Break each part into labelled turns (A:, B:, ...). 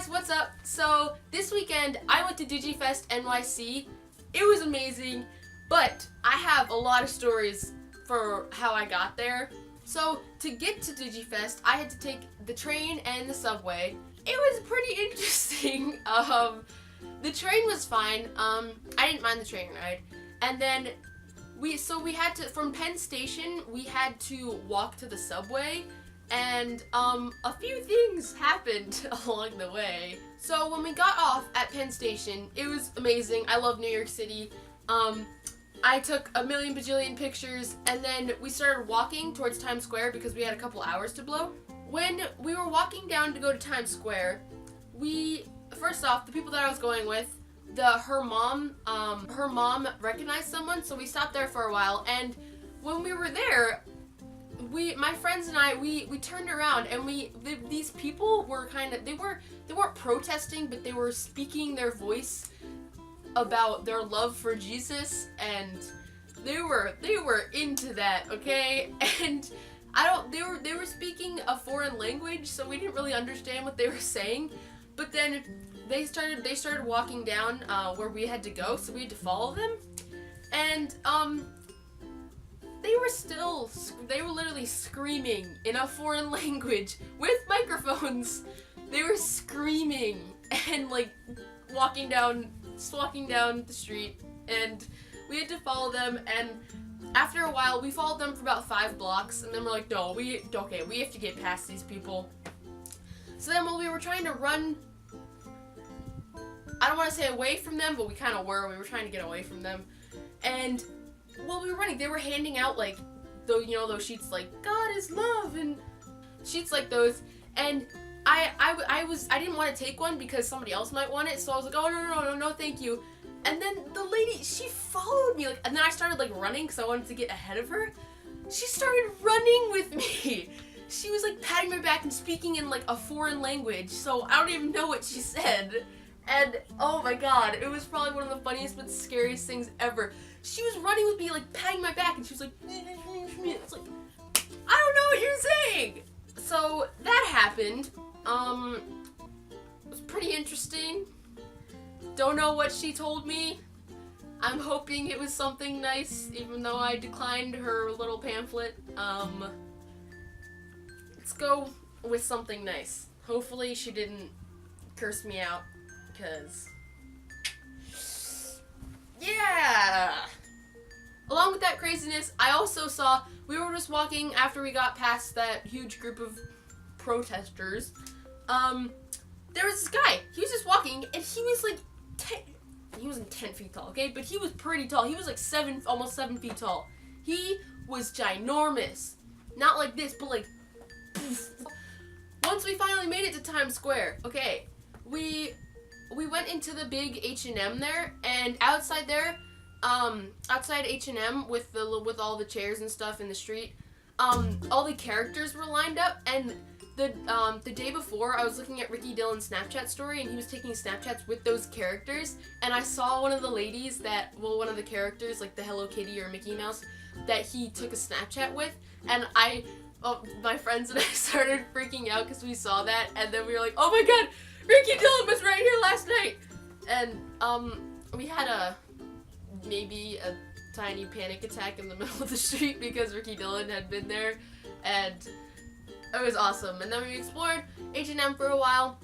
A: guys, what's up? So this weekend I went to Digifest NYC. It was amazing, but I have a lot of stories for how I got there. So to get to Digifest, I had to take the train and the subway. It was pretty interesting. The train was fine. I didn't mind the train ride. And then we had to, from Penn Station, we had to walk to the subway. And a few things happened along the way. So when we got off at Penn Station, it was amazing. I love New York City. I took a million bajillion pictures, and then we started walking towards Times Square because we had a couple hours to blow. When we were walking down to go to Times Square, first off, the people that I was going with, her mom recognized someone, so we stopped there for a while. And when we were there, my friends and I, we turned around, and these people were they weren't protesting, but they were speaking their voice about their love for Jesus, and they were into that, okay? And they were speaking a foreign language, so we didn't really understand what they were saying. But then they started walking down where we had to go, so we had to follow them. And they were literally screaming in a foreign language with microphones. They were screaming and walking down the street, and we had to follow them. And after a while, we followed them for about 5 blocks, and then we're like, no, we have to get past these people. So then while we were trying to run, I don't want to say away from them, but we kind of were. We were trying to get away from them. And while we were running, they were handing out those sheets like God is love and sheets like those. And I didn't want to take one because somebody else might want it, so I was like, oh no, thank you. And then the lady, she followed me, and then I started running because I wanted to get ahead of her. She started running with me. She was patting my back and speaking in a foreign language, so I don't even know what she said. And oh my god, it was probably one of the funniest but scariest things ever. She was running with me, patting my back, and she was like, it's like, I don't know what you're saying. So that happened. It was pretty interesting. Don't know what she told me. I'm hoping it was something nice, even though I declined her little pamphlet. Let's go with something nice. Hopefully she didn't curse me out, because yeah! Along with that craziness, I also saw, we were just walking after we got past that huge group of protesters. There was this guy. He was just walking, and he was he wasn't 10 feet tall, okay? But he was pretty tall. He was almost 7 feet tall. He was ginormous. Not like this, but poof. Once we finally made it to Times Square, okay, we went into the big H&M there, and outside there, outside H&M with all the chairs and stuff in the street, all the characters were lined up. And the day before, I was looking at Ricky Dillon's Snapchat story, and he was taking Snapchats with those characters, and I saw one of the ladies one of the characters, the Hello Kitty or Mickey Mouse, that he took a Snapchat with, and my friends and I started freaking out because we saw that, and then we were like, oh my god, Ricky Dillon was right here last night! And we had maybe a tiny panic attack in the middle of the street because Ricky Dillon had been there, and it was awesome. And then we explored H&M for a while.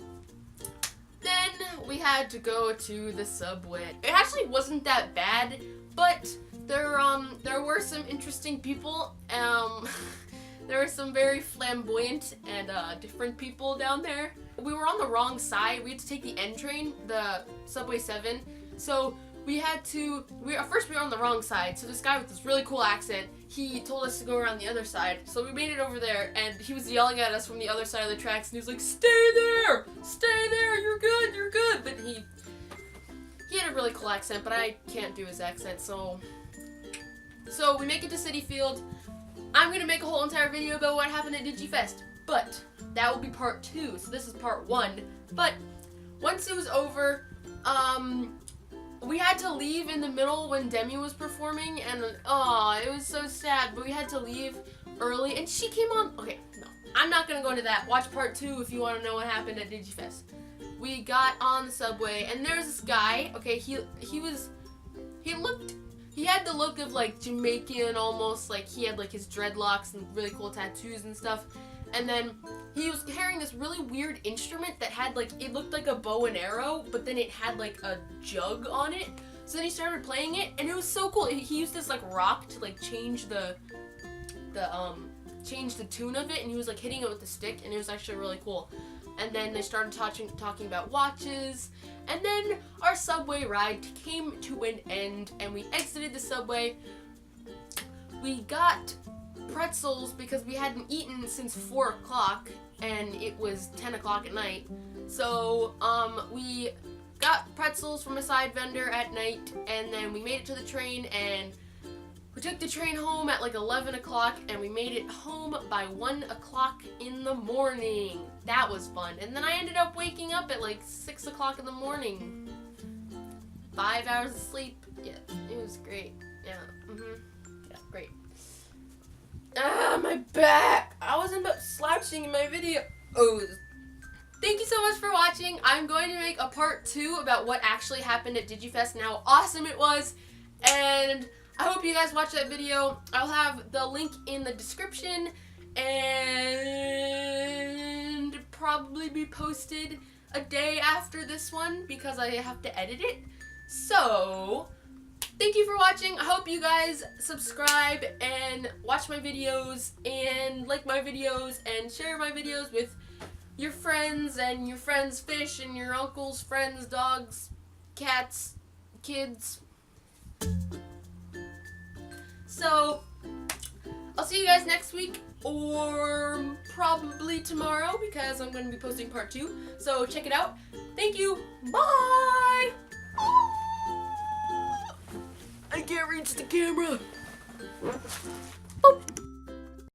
A: Then we had to go to the subway. It actually wasn't that bad, but there were some interesting people. There were some very flamboyant and different people down there. We were on the wrong side. We had to take the N train, the Subway 7. So first we were on the wrong side. So this guy with this really cool accent, he told us to go around the other side. So we made it over there, and he was yelling at us from the other side of the tracks, and he was like, stay there, you're good. But he had a really cool accent, but I can't do his accent, so we make it to Citi Field. I'm gonna make a whole entire video about what happened at Digifest, but that will be part 2, so this is part 1. But once it was over, we had to leave in the middle when Demi was performing, and it was so sad, but we had to leave early, and she came on. Okay, no, I'm not gonna go into that. Watch part 2 if you want to know what happened at Digifest. We got on the subway, and there's this guy. Okay, he had the look of like Jamaican almost, like he had like his dreadlocks and really cool tattoos and stuff. And then he was carrying this really weird instrument that had like, it looked like a bow and arrow, but then it had like a jug on it. So then he started playing it, and it was so cool. He used this like rock to like change the tune of it, and he was like hitting it with the stick, and it was actually really cool. And then they started talking about watches, and then our subway ride came to an end, and we exited the subway. We got pretzels because we hadn't eaten since 4 o'clock, and it was 10 o'clock at night. So we got pretzels from a side vendor at night, and then we made it to the train, and we took the train home at like 11 o'clock, and we made it home by 1 o'clock in the morning. That was fun. And then I ended up waking up at like 6 o'clock in the morning. 5 hours of sleep. Yeah, it was great. Yeah, yeah, great. Ah, my back! I wasn't slouching in my video. Oh. Thank you so much for watching. I'm going to make a part 2 about what actually happened at Digifest and how awesome it was. And I hope you guys watch that video. I'll have the link in the description, and probably be posted a day after this one because I have to edit it. So, thank you for watching. I hope you guys subscribe and watch my videos and like my videos and share my videos with your friends and your friends' fish and your uncle's friends' dogs, cats, kids. So, I'll see you guys next week, or probably tomorrow, because I'm going to be posting part 2. So, check it out. Thank you. Bye! I can't reach the camera.